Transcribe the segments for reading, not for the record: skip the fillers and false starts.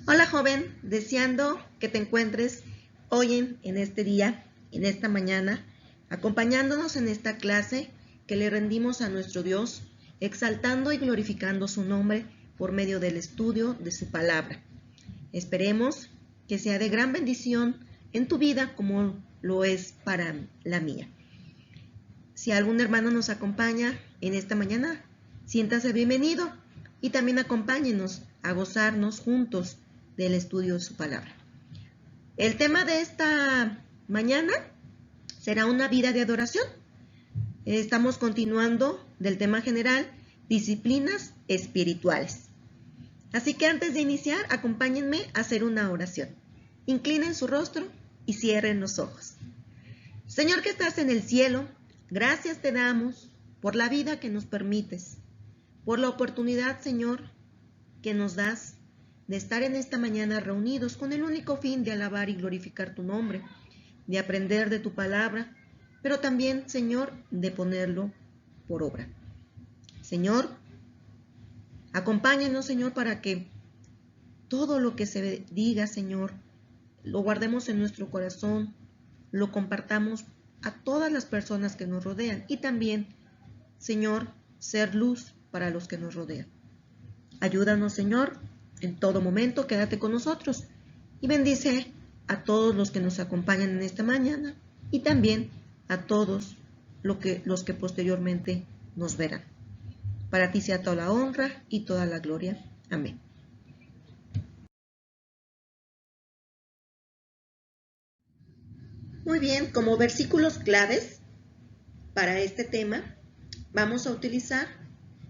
Hola joven, deseando que te encuentres hoy en este día, en esta mañana, acompañándonos en esta clase que le rendimos a nuestro Dios, exaltando y glorificando su nombre por medio del estudio de su palabra. Esperemos que sea de gran bendición en tu vida como lo es para la mía. Si algún hermano nos acompaña en esta mañana, siéntase bienvenido y también acompáñenos a gozarnos juntos del estudio de su palabra. El tema de esta mañana será una vida de adoración. Estamos continuando del tema general, disciplinas espirituales. Así que antes de iniciar, acompáñenme a hacer una oración. Inclinen su rostro y cierren los ojos. Señor que estás en el cielo, gracias te damos por la vida que nos permites, por la oportunidad, Señor, que nos das de estar en esta mañana reunidos con el único fin de alabar y glorificar tu nombre, de aprender de tu palabra, pero también, Señor, de ponerlo por obra. Señor, acompáñanos, Señor, para que todo lo que se diga, Señor, lo guardemos en nuestro corazón, lo compartamos a todas las personas que nos rodean y también, Señor, ser luz para los que nos rodean. Ayúdanos, Señor, en todo momento, quédate con nosotros y bendice a todos los que nos acompañan en esta mañana y también a todos los que posteriormente nos verán. Para ti sea toda la honra y toda la gloria. Amén. Muy bien, como versículos claves para este tema, vamos a utilizar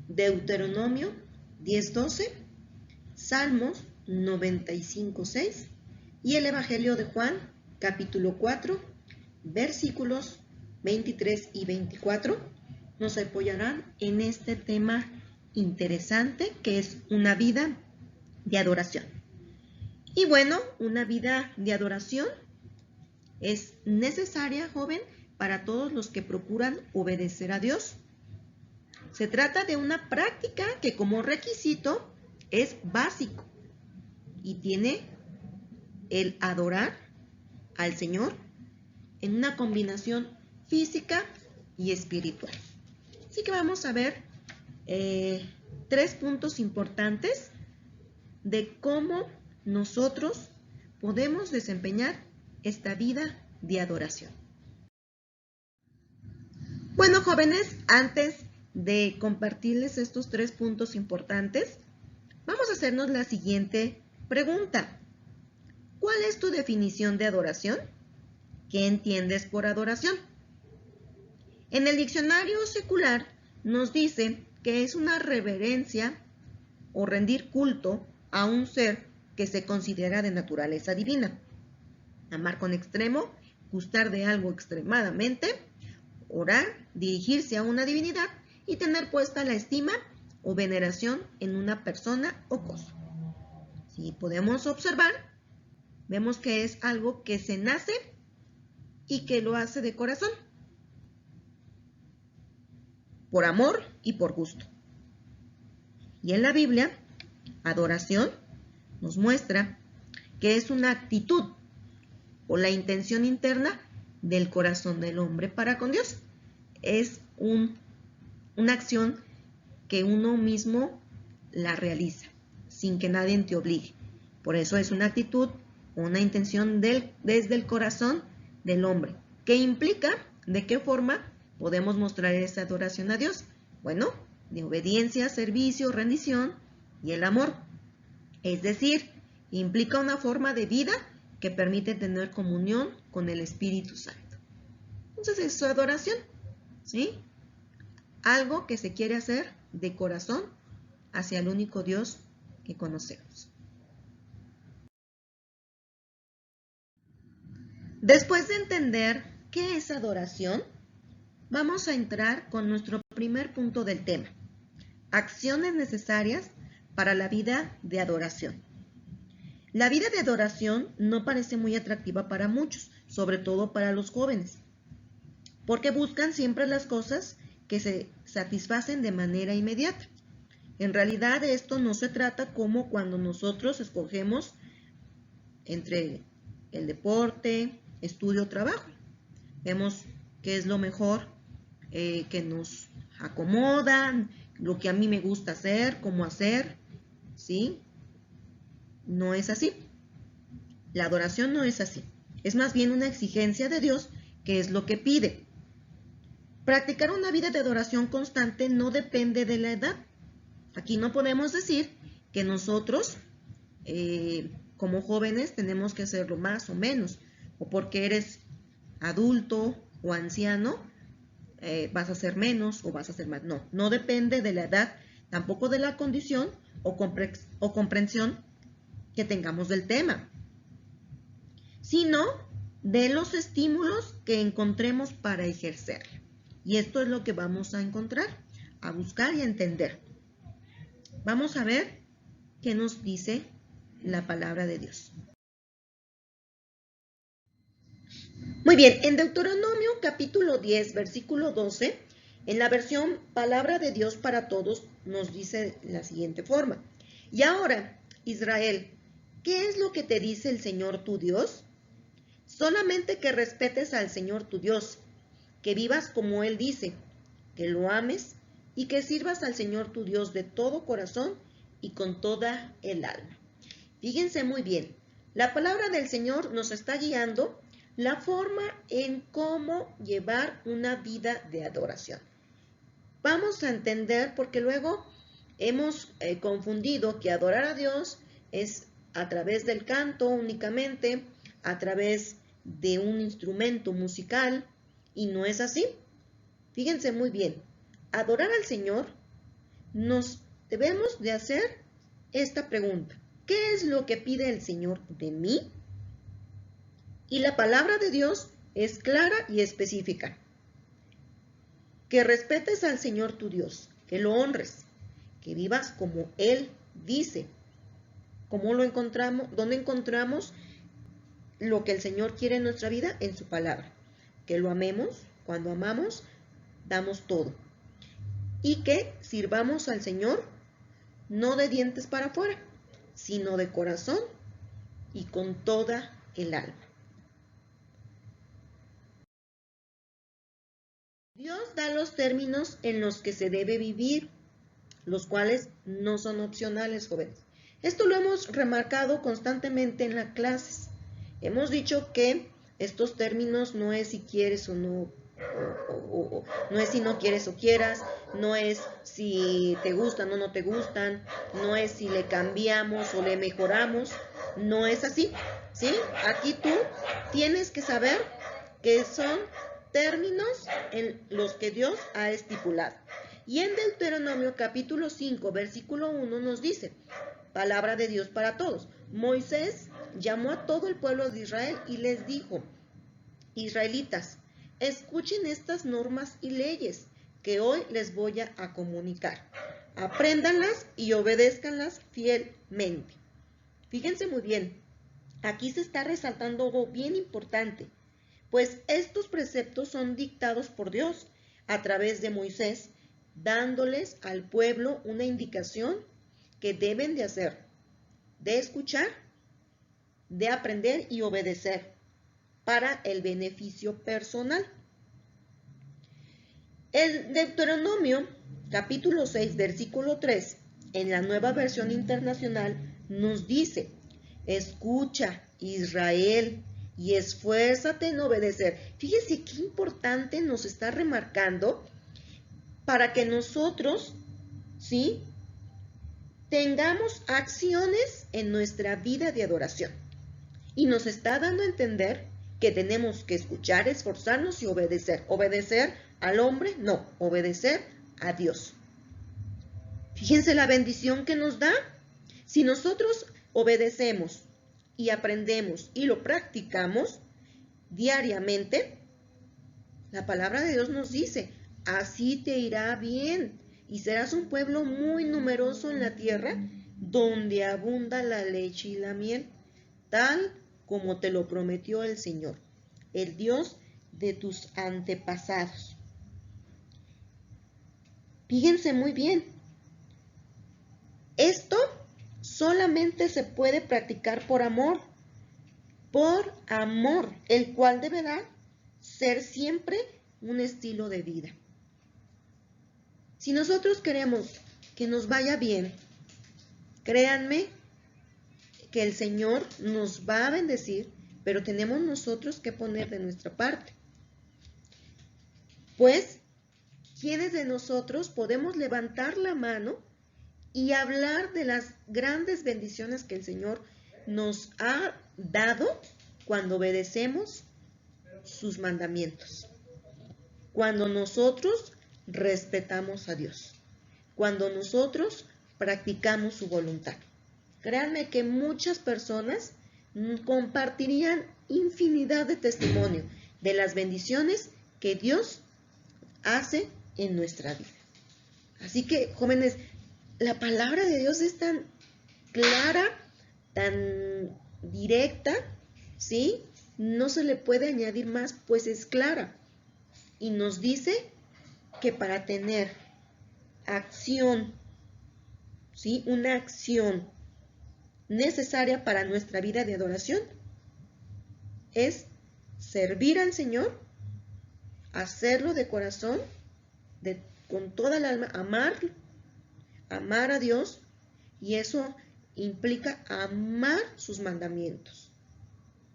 Deuteronomio 10:12, Salmos 95:6 y el Evangelio de Juan, capítulo 4, versículos 23 y 24, nos apoyarán en este tema interesante que es una vida de adoración. Y bueno, una vida de adoración es necesaria, joven, para todos los que procuran obedecer a Dios. Se trata de una práctica que como requisito es básico y tiene el adorar al Señor en una combinación física y espiritual. Así que vamos a ver 3 puntos importantes de cómo nosotros podemos desempeñar esta vida de adoración. Bueno, jóvenes, antes de compartirles estos 3 puntos importantes, vamos a hacernos la siguiente pregunta. ¿Cuál es tu definición de adoración? ¿Qué entiendes por adoración? En el diccionario secular nos dice que es una reverencia o rendir culto a un ser que se considera de naturaleza divina. Amar con extremo, gustar de algo extremadamente, orar, dirigirse a una divinidad y tener puesta la estima o veneración en una persona o cosa. Si podemos observar, vemos que es algo que se nace y que lo hace de corazón, por amor y por gusto. Y en la Biblia, adoración nos muestra que es una actitud o la intención interna del corazón del hombre para con Dios. Es una acción que uno mismo la realiza, sin que nadie te obligue. Por eso es una actitud o una intención desde el corazón del hombre, que implica de qué forma podemos mostrar esa adoración a Dios. Bueno, de obediencia, servicio, rendición y el amor. Es decir, implica una forma de vida que permite tener comunión con el Espíritu Santo. Entonces es su adoración, ¿sí? Algo que se quiere hacer de corazón hacia el único Dios que conocemos. Después de entender qué es adoración, vamos a entrar con nuestro primer punto del tema. Acciones necesarias para la vida de adoración. La vida de adoración no parece muy atractiva para muchos, sobre todo para los jóvenes, porque buscan siempre las cosas que se satisfacen de manera inmediata. En realidad esto no se trata como cuando nosotros escogemos entre el deporte, estudio, trabajo. Vemos qué es lo mejor que nos acomoda, lo que a mí me gusta hacer, cómo hacer, ¿sí? No es así. La adoración no es así. Es más bien una exigencia de Dios, que es lo que pide. Practicar una vida de adoración constante no depende de la edad. Aquí no podemos decir que nosotros, como jóvenes, tenemos que hacerlo más o menos, o porque eres adulto o anciano, vas a hacer menos o vas a hacer más. No, no depende de la edad, tampoco de la condición o comprensión que tengamos del tema, sino de los estímulos que encontremos para ejercerlo. Y esto es lo que vamos a encontrar, a buscar y a entender. Vamos a ver qué nos dice la palabra de Dios. Muy bien, en Deuteronomio capítulo 10, versículo 12, en la versión Palabra de Dios para Todos, nos dice la siguiente forma. Y ahora, Israel, ¿qué es lo que te dice el Señor tu Dios? Solamente que respetes al Señor tu Dios, que vivas como Él dice, que lo ames y que sirvas al Señor tu Dios de todo corazón y con toda el alma. Fíjense muy bien, la palabra del Señor nos está guiando la forma en cómo llevar una vida de adoración. Vamos a entender, porque luego hemos confundido que adorar a Dios es a través del canto únicamente, a través de un instrumento musical, y no es así. Fíjense muy bien, adorar al Señor nos debemos de hacer esta pregunta. ¿Qué es lo que pide el Señor de mí? Y la palabra de Dios es clara y específica. Que respetes al Señor tu Dios, que lo honres, que vivas como Él dice. ¿Cómo lo encontramos? ¿Dónde encontramos lo que el Señor quiere en nuestra vida? En su palabra. Que lo amemos. Cuando amamos, damos todo. Y que sirvamos al Señor no de dientes para afuera, sino de corazón y con toda el alma. Dios da los términos en los que se debe vivir, los cuales no son opcionales, jóvenes. Esto lo hemos remarcado constantemente en las clases. Hemos dicho que estos términos no es si quieres o no, no es si no quieres o quieras, no es si te gustan o no te gustan, no es si le cambiamos o le mejoramos, no es así, ¿sí? Aquí tú tienes que saber que son términos en los que Dios ha estipulado. Y en Deuteronomio capítulo 5, versículo 1 nos dice, palabra de Dios para todos. Moisés llamó a todo el pueblo de Israel y les dijo, israelitas, escuchen estas normas y leyes que hoy les voy a comunicar. Apréndanlas y obedézcanlas fielmente. Fíjense muy bien, aquí se está resaltando algo bien importante, pues estos preceptos son dictados por Dios a través de Moisés, dándoles al pueblo una indicación que deben de hacer, de escuchar, de aprender y obedecer para el beneficio personal. El Deuteronomio, capítulo 6, versículo 3, en la Nueva Versión Internacional, nos dice, escucha, Israel, y esfuérzate en obedecer. Fíjense qué importante nos está remarcando para que nosotros, ¿sí?, tengamos acciones en nuestra vida de adoración. Y nos está dando a entender que tenemos que escuchar, esforzarnos y obedecer. ¿Obedecer al hombre? No, obedecer a Dios. Fíjense la bendición que nos da. Si nosotros obedecemos y aprendemos y lo practicamos diariamente, la palabra de Dios nos dice, así te irá bien y serás un pueblo muy numeroso en la tierra donde abunda la leche y la miel, tal como te lo prometió el Señor, el Dios de tus antepasados. Fíjense muy bien, esto solamente se puede practicar por amor, por amor, el cual deberá ser siempre un estilo de vida. Si nosotros queremos que nos vaya bien, créanme que el Señor nos va a bendecir, pero tenemos nosotros que poner de nuestra parte. Pues, ¿quiénes de nosotros podemos levantar la mano y hablar de las grandes bendiciones que el Señor nos ha dado cuando obedecemos sus mandamientos? Cuando nosotros respetamos a Dios, cuando nosotros practicamos su voluntad. Créanme que muchas personas compartirían infinidad de testimonio de las bendiciones que Dios hace en nuestra vida. Así que, jóvenes, la palabra de Dios es tan clara, tan directa, ¿sí? No se le puede añadir más, pues es clara. Y nos dice que para tener acción, ¿sí? Una acción necesaria para nuestra vida de adoración es servir al Señor, hacerlo de corazón, con toda el alma, amar a Dios, y eso implica amar sus mandamientos,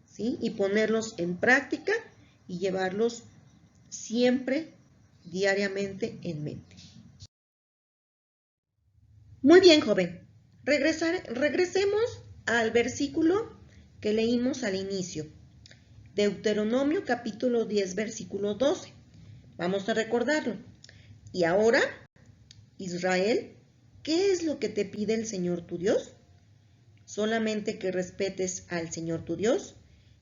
¿sí? Y ponerlos en práctica y llevarlos siempre, diariamente en mente. Muy bien, joven. Regresemos al versículo que leímos al inicio. Deuteronomio capítulo 10, versículo 12. Vamos a recordarlo. Y ahora, Israel, ¿qué es lo que te pide el Señor tu Dios? Solamente que respetes al Señor tu Dios,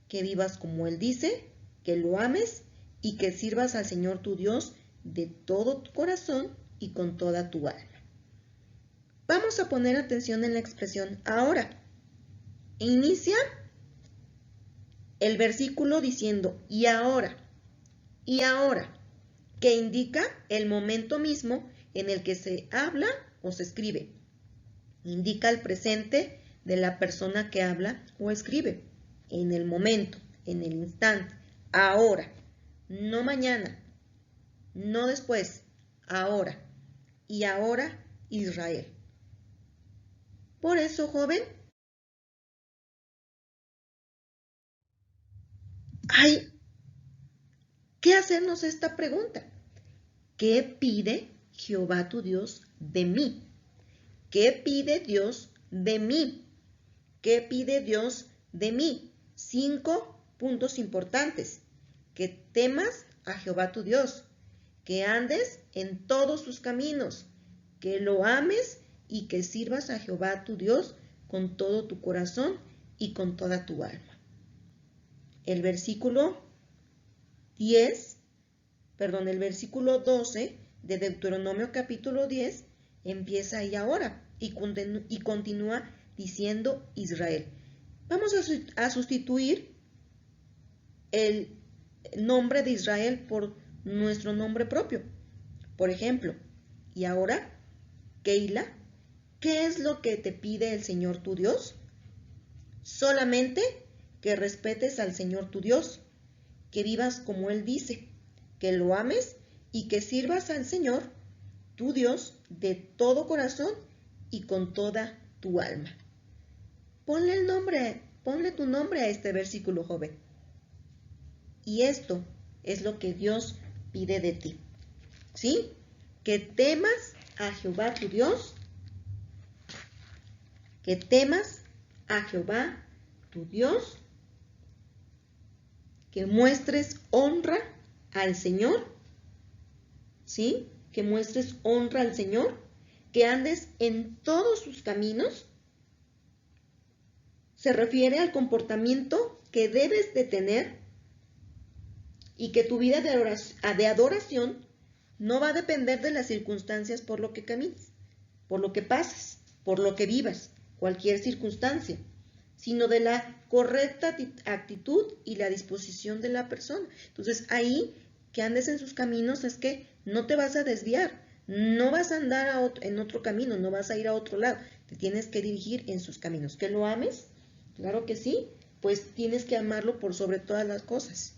que vivas como Él dice, que lo ames y que sirvas al Señor tu Dios de todo tu corazón y con toda tu alma. Vamos a poner atención en la expresión ahora. Inicia el versículo diciendo y ahora, que indica el momento mismo en el que se habla o se escribe. Indica el presente de la persona que habla o escribe, en el momento, en el instante, ahora, no mañana, no después, ahora. Y ahora, Israel. Por eso, joven, hay que hacernos esta pregunta. ¿Qué pide Jehová tu Dios de mí? ¿Qué pide Dios de mí? ¿Qué pide Dios de mí? 5 puntos importantes. Que temas a Jehová tu Dios, que andes en todos sus caminos, que lo ames y que sirvas a Jehová tu Dios con todo tu corazón y con toda tu alma. El versículo 12 de Deuteronomio capítulo 10 empieza ahí ahora y continúa diciendo Israel. Vamos a sustituir el nombre de Israel por nuestro nombre propio. Por ejemplo, y ahora, Keila, ¿qué es lo que te pide el Señor tu Dios? Solamente que respetes al Señor tu Dios, que vivas como Él dice, que lo ames y que sirvas al Señor tu Dios de todo corazón y con toda tu alma. Ponle tu nombre a este versículo, joven. Y esto es lo que Dios pide de ti, ¿sí? Que temas a Jehová tu Dios, que temas a Jehová tu Dios, que muestres honra al Señor, ¿sí? Que muestres honra al Señor, que andes en todos sus caminos. Se refiere al comportamiento que debes de tener y que tu vida de adoración no va a depender de las circunstancias por lo que camines, por lo que pases, por lo que vivas, cualquier circunstancia, sino de la correcta actitud y la disposición de la persona. Entonces, ahí que andes en sus caminos es que no te vas a desviar, no vas a andar en otro camino, no vas a ir a otro lado, te tienes que dirigir en sus caminos. ¿Que lo ames? Claro que sí, pues tienes que amarlo por sobre todas las cosas,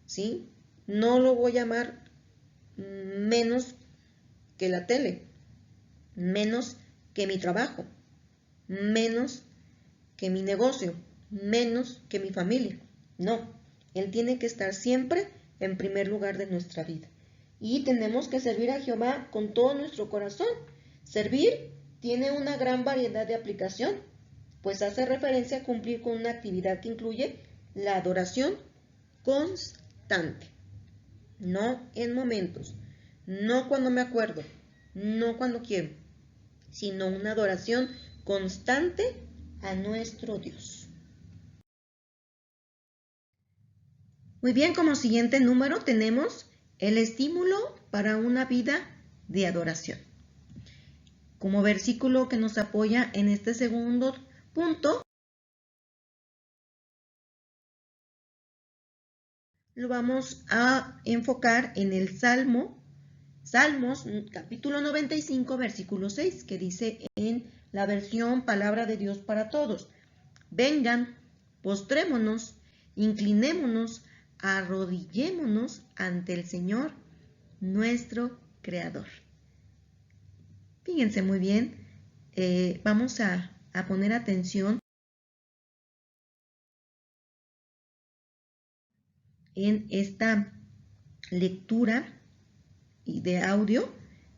¿sí? No lo voy a amar menos que la tele, menos que mi trabajo, menos que mi negocio, menos que mi familia. No, Él tiene que estar siempre en primer lugar de nuestra vida. Y tenemos que servir a Jehová con todo nuestro corazón. Servir tiene una gran variedad de aplicación, pues hace referencia a cumplir con una actividad que incluye la adoración constante. No en momentos, no cuando me acuerdo, no cuando quiero, sino una adoración constante a nuestro Dios. Muy bien, como siguiente número tenemos el estímulo para una vida de adoración. Como versículo que nos apoya en este segundo punto, lo vamos a enfocar en el Salmos, capítulo 95, versículo 6, que dice en la versión Palabra de Dios para Todos: vengan, postrémonos, inclinémonos, arrodillémonos ante el Señor, nuestro Creador. Fíjense muy bien, vamos a poner atención en esta lectura y de audio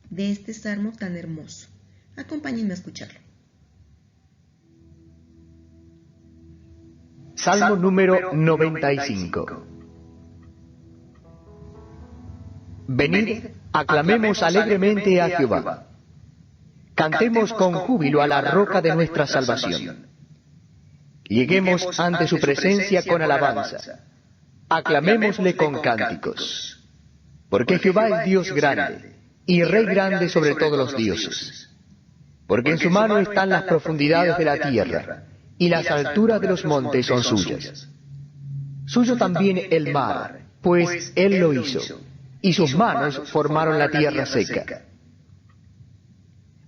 de este salmo tan hermoso. Acompáñenme a escucharlo. Salmo número 95. Venid, aclamemos alegremente a Jehová. Cantemos con júbilo a la roca de nuestra salvación. Lleguemos ante su presencia con alabanza. Aclamémosle con cánticos. Porque Jehová es Dios grande, y Rey grande sobre todos los dioses. Porque en su mano están las profundidades de la tierra, y las alturas de los montes son suyas. Suyo también el mar, pues él lo hizo, y sus manos formaron la tierra seca.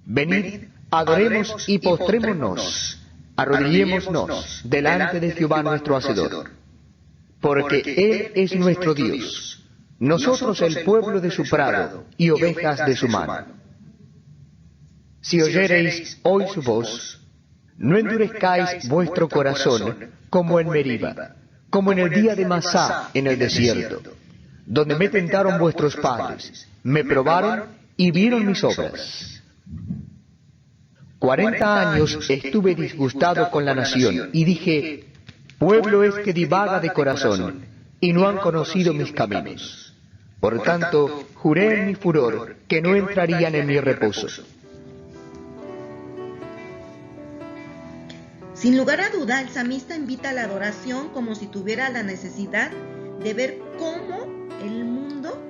Venid, adoremos y postrémonos, arrodillémonos delante de Jehová nuestro Hacedor. Porque él es nuestro Dios, nosotros el pueblo de su prado y ovejas de su mano. Si oyereis hoy su voz, no endurezcáis vuestro corazón como en Meriba, como en el día de Masá en el desierto, donde me tentaron vuestros padres, me probaron y vieron mis obras. 40 años estuve disgustado con la nación y dije: pueblo es que divaga de corazón, y no han conocido mis caminos. Por tanto, juré en mi furor que no entrarían en mi reposo. Sin lugar a duda, el salmista invita a la adoración como si tuviera la necesidad de ver cómo el mundo,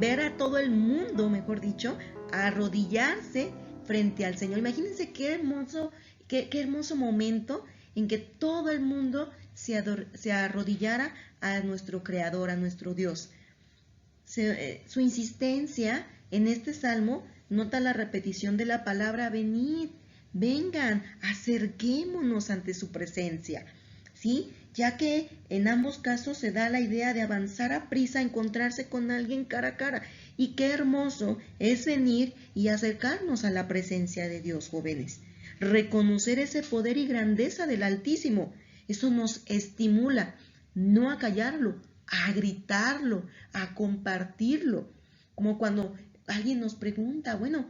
ver a todo el mundo, mejor dicho, arrodillarse frente al Señor. Imagínense qué hermoso momento en que todo el mundo se arrodillara a nuestro Creador, a nuestro Dios. Su insistencia en este salmo nota la repetición de la palabra venid. Vengan, acerquémonos ante su presencia, ¿sí? Ya que en ambos casos se da la idea de avanzar a prisa, encontrarse con alguien cara a cara. Y qué hermoso es venir y acercarnos a la presencia de Dios, jóvenes. Reconocer ese poder y grandeza del Altísimo, eso nos estimula, no a callarlo, a gritarlo, a compartirlo. Como cuando alguien nos pregunta, bueno,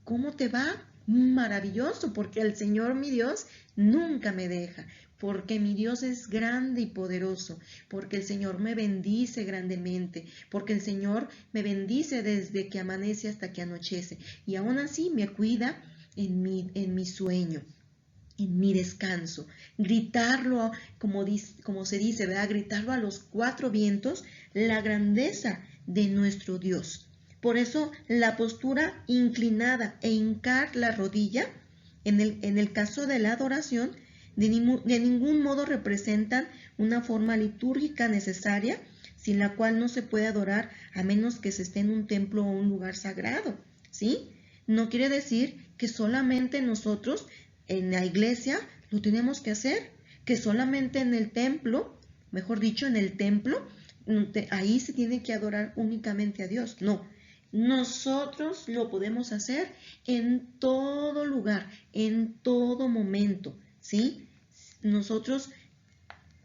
¿cómo te va? Maravilloso, porque el Señor mi Dios nunca me deja, porque mi Dios es grande y poderoso, porque el Señor me bendice grandemente, porque el Señor me bendice desde que amanece hasta que anochece, y aún así me cuida en mi sueño, en mi descanso. Gritarlo, como se dice, ¿verdad? Gritarlo a los cuatro vientos, la grandeza de nuestro Dios. Por eso la postura inclinada e hincar la rodilla, en el caso de la adoración, de ningún modo representan una forma litúrgica necesaria, sin la cual no se puede adorar a menos que se esté en un templo o un lugar sagrado, ¿sí? No quiere decir que solamente nosotros en la iglesia lo tenemos que hacer. que solamente en el templo, mejor dicho, en el templo, ahí se tiene que adorar únicamente a Dios. No, nosotros lo podemos hacer en todo lugar, en todo momento, ¿sí? Nosotros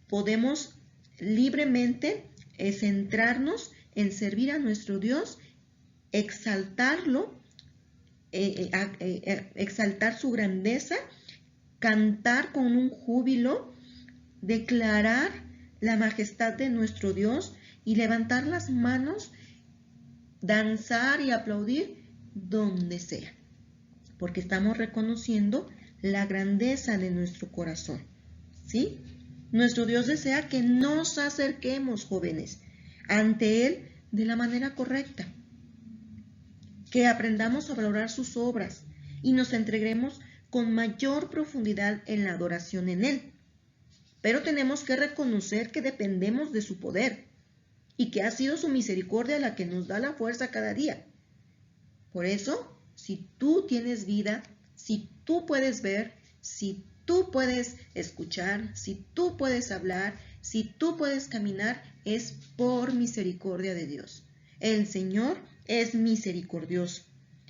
podemos libremente centrarnos en servir a nuestro Dios, exaltarlo, exaltar su grandeza, cantar con un júbilo, declarar la majestad de nuestro Dios y levantar las manos, danzar y aplaudir donde sea, porque estamos reconociendo la grandeza de nuestro corazón, ¿sí? Nuestro Dios desea que nos acerquemos, jóvenes, ante Él de la manera correcta, que aprendamos a valorar sus obras y nos entreguemos con mayor profundidad en la adoración en Él. Pero tenemos que reconocer que dependemos de su poder y que ha sido su misericordia la que nos da la fuerza cada día. Por eso, si tú tienes vida, si tú puedes ver, si tú puedes escuchar, si tú puedes hablar, si tú puedes caminar, es por misericordia de Dios. El Señor es misericordioso.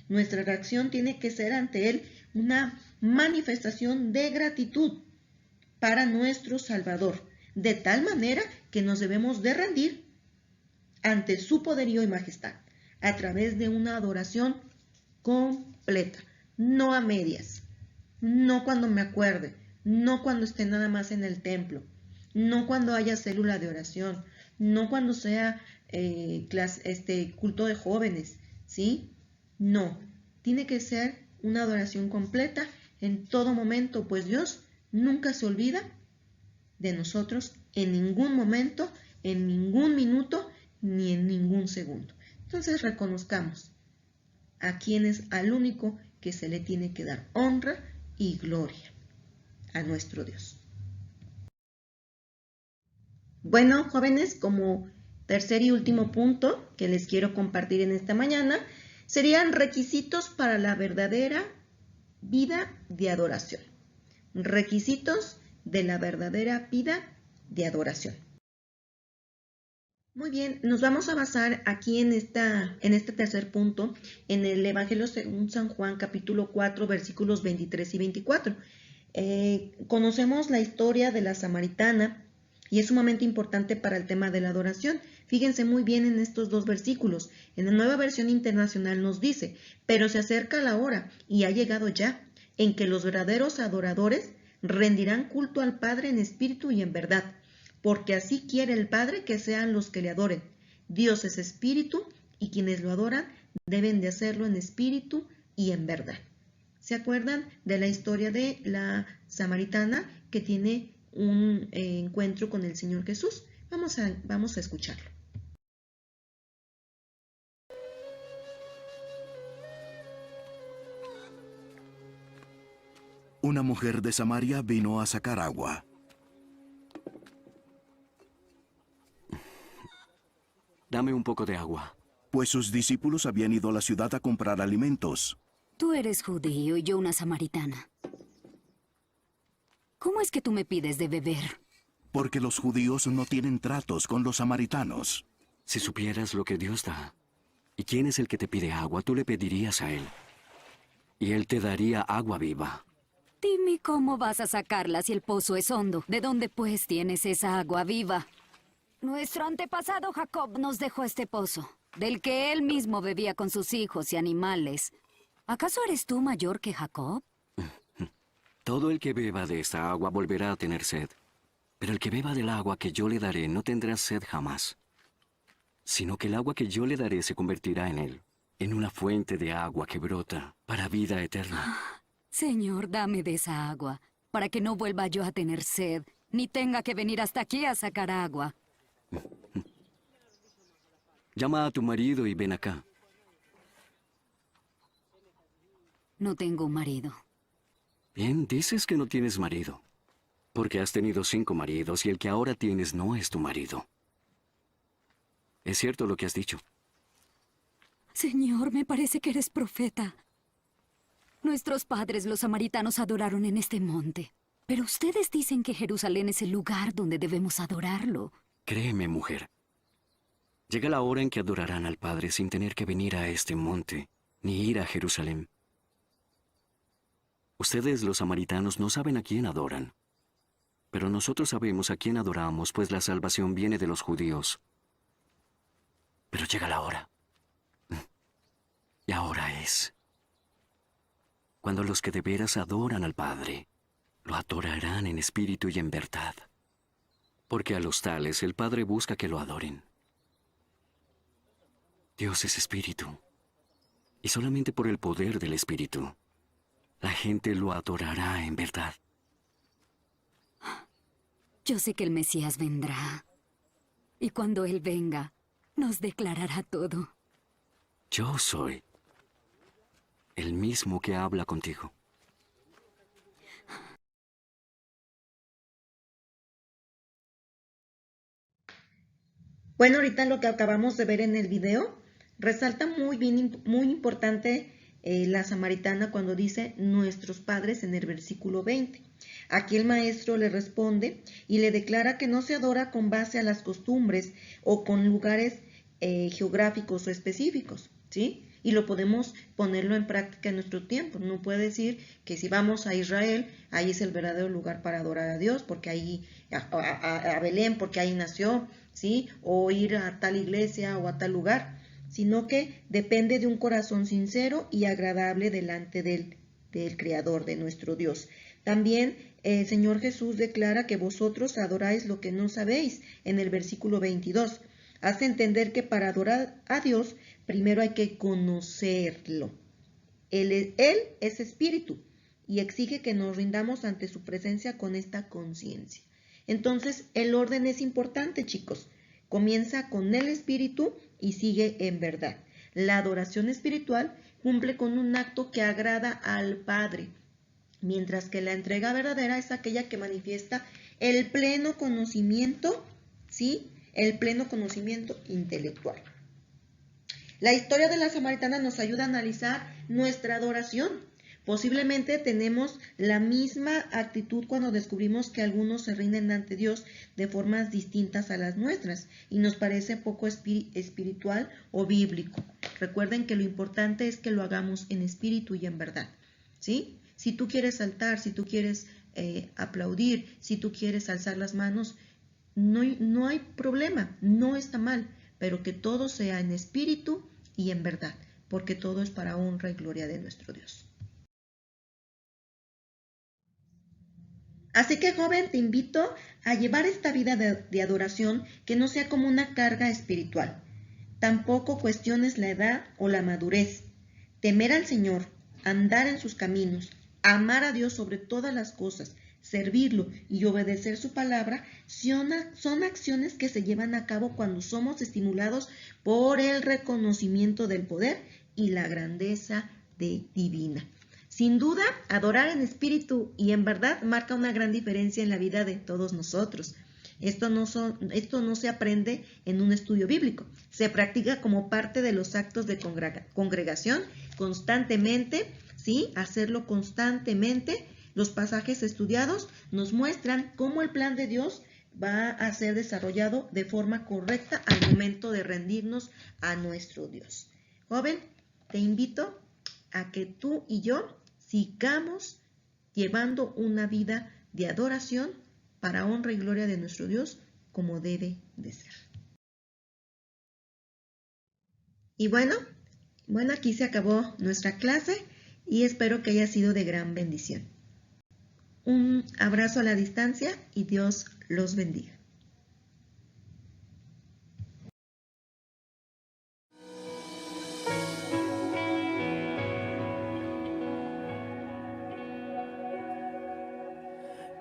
Nuestra reacción tiene que ser ante Él una manifestación de gratitud para nuestro Salvador, de tal manera que nos debemos de rendir ante su poderío y majestad, a través de una adoración completa, no a medias, no cuando me acuerde, no cuando esté nada más en el templo, no cuando haya célula de oración, no cuando sea culto de jóvenes, ¿sí? No, tiene que ser una adoración completa en todo momento, pues Dios nunca se olvida de nosotros en ningún momento, en ningún minuto, ni en ningún segundo. Entonces reconozcamos a quien es al único que se le tiene que dar honra y gloria, a nuestro Dios. Bueno, jóvenes, como tercer y último punto que les quiero compartir en esta mañana, serían requisitos para la verdadera vida de adoración. Requisitos de la verdadera vida de adoración. Muy bien, nos vamos a basar aquí en este tercer punto, en el Evangelio según San Juan, capítulo 4, versículos 23 y 24. Conocemos la historia de la samaritana y es sumamente importante para el tema de la adoración. Fíjense muy bien en estos dos versículos. En la Nueva Versión Internacional nos dice: pero se acerca la hora, y ha llegado ya, en que los verdaderos adoradores rendirán culto al Padre en espíritu y en verdad, porque así quiere el Padre que sean los que le adoren. Dios es espíritu, y quienes lo adoran deben de hacerlo en espíritu y en verdad. ¿Se acuerdan de la historia de la samaritana que tiene un encuentro con el Señor Jesús? Vamos a escucharlo. Una mujer de Samaria vino a sacar agua. Dame un poco de agua. Pues sus discípulos habían ido a la ciudad a comprar alimentos. Tú eres judío y yo una samaritana. ¿Cómo es que tú me pides de beber? Porque los judíos no tienen tratos con los samaritanos. Si supieras lo que Dios da, y quién es el que te pide agua, tú le pedirías a Él. Y Él te daría agua viva. Dime cómo vas a sacarla si el pozo es hondo. ¿De dónde pues tienes esa agua viva? Nuestro antepasado Jacob nos dejó este pozo, del que él mismo bebía con sus hijos y animales. ¿Acaso eres tú mayor que Jacob? Todo el que beba de esta agua volverá a tener sed. Pero el que beba del agua que yo le daré no tendrá sed jamás, sino que el agua que yo le daré se convertirá en él, en una fuente de agua que brota para vida eterna. Señor, dame de esa agua, para que no vuelva yo a tener sed, ni tenga que venir hasta aquí a sacar agua. Llama a tu marido y ven acá. No tengo un marido. Bien, dices que no tienes marido, porque has tenido 5 maridos y el que ahora tienes no es tu marido. ¿Es cierto lo que has dicho? Señor, me parece que eres profeta. Nuestros padres, los samaritanos, adoraron en este monte. Pero ustedes dicen que Jerusalén es el lugar donde debemos adorarlo. Créeme, mujer. Llega la hora en que adorarán al Padre sin tener que venir a este monte, ni ir a Jerusalén. Ustedes, los samaritanos, no saben a quién adoran. Pero nosotros sabemos a quién adoramos, pues la salvación viene de los judíos. Pero llega la hora. Y ahora es cuando los que de veras adoran al Padre lo adorarán en espíritu y en verdad. Porque a los tales el Padre busca que lo adoren. Dios es espíritu. Y solamente por el poder del espíritu, la gente lo adorará en verdad. Yo sé que el Mesías vendrá. Y cuando Él venga, nos declarará todo. Yo soy el mismo que habla contigo. Bueno, ahorita lo que acabamos de ver en el video, resalta muy bien, muy importante la samaritana cuando dice nuestros padres en el versículo 20. Aquí el maestro le responde y le declara que no se adora con base a las costumbres o con lugares geográficos o específicos, ¿sí? Y lo podemos ponerlo en práctica en nuestro tiempo. No puede decir que si vamos a Israel, ahí es el verdadero lugar para adorar a Dios, porque ahí, a Belén, porque ahí nació, ¿sí? O ir a tal iglesia o a tal lugar, sino que depende de un corazón sincero y agradable delante del Creador, de nuestro Dios. También el Señor Jesús declara que vosotros adoráis lo que no sabéis en el versículo 22. Hace entender que para adorar a Dios primero hay que conocerlo. Él es espíritu y exige que nos rindamos ante su presencia con esta conciencia. Entonces, el orden es importante, chicos. Comienza con el espíritu y sigue en verdad. La adoración espiritual cumple con un acto que agrada al Padre, mientras que la entrega verdadera es aquella que manifiesta el pleno conocimiento, ¿sí? El pleno conocimiento intelectual. La historia de la samaritana nos ayuda a analizar nuestra adoración. Posiblemente tenemos la misma actitud cuando descubrimos que algunos se rinden ante Dios de formas distintas a las nuestras y nos parece poco espiritual o bíblico. Recuerden que lo importante es que lo hagamos en espíritu y en verdad, ¿sí? Si tú quieres saltar, si tú quieres aplaudir, si tú quieres alzar las manos, no hay problema, no está mal, pero que todo sea en espíritu y en verdad, porque todo es para honra y gloria de nuestro Dios. Así que, joven, te invito a llevar esta vida de adoración que no sea como una carga espiritual. Tampoco cuestiones la edad o la madurez. Temer al Señor, andar en sus caminos, amar a Dios sobre todas las cosas, servirlo y obedecer su palabra son acciones que se llevan a cabo cuando somos estimulados por el reconocimiento del poder y la grandeza divina. Sin duda, adorar en espíritu y en verdad marca una gran diferencia en la vida de todos nosotros. Esto no se aprende en un estudio bíblico, se practica como parte de los actos de congregación constantemente, ¿sí? Hacerlo constantemente. Los pasajes estudiados nos muestran cómo el plan de Dios va a ser desarrollado de forma correcta al momento de rendirnos a nuestro Dios. Joven, te invito a que tú y yo sigamos llevando una vida de adoración para honra y gloria de nuestro Dios como debe de ser. Y bueno, aquí se acabó nuestra clase y espero que haya sido de gran bendición. Un abrazo a la distancia y Dios los bendiga.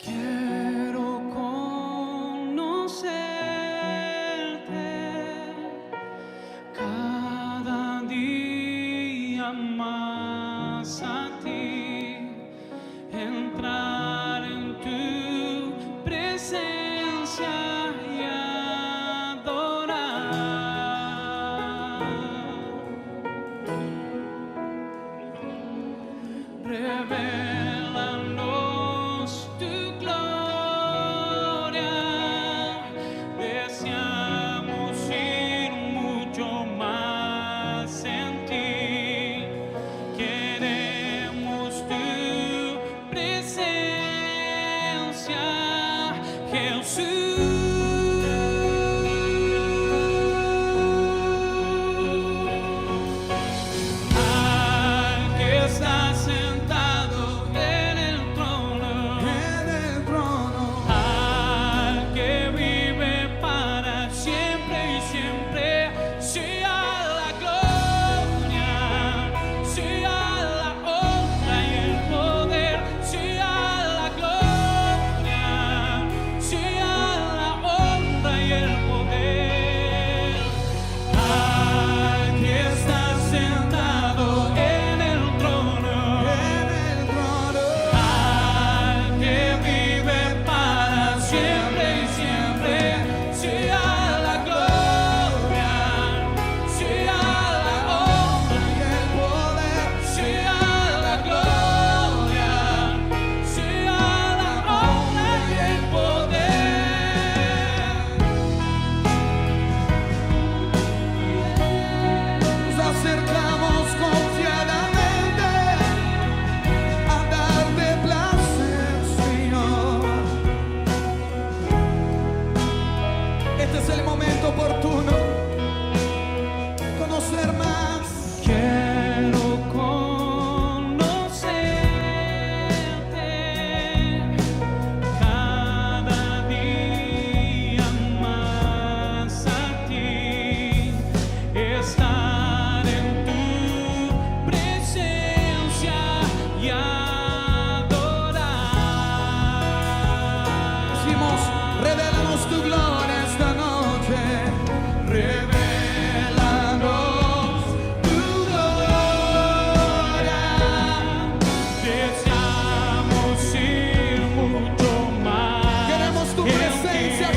Quiero conocerte cada día más a ti, entrar en tu presencia. Al que está sentado en el trono, al que vive para siempre y siempre, sea la gloria, sea la honra y el poder, sea la gloria, sea la honra y el poder. Al que está sentado en el trono, al que vive para siempre y siempre, sea la gloria, sea la honra y el poder, sea la gloria, sea la honra y el poder. Nos acercamos confiadamente a darte placer, Señor. Este es el momento oportuno. Conocer más. Quiero conocerte cada día más a ti. Estar en tu presencia y adorar. Decimos, revélanos tu gloria esta noche. Revélanos tu gloria. Deseamos ir mucho más. Queremos tu presencia,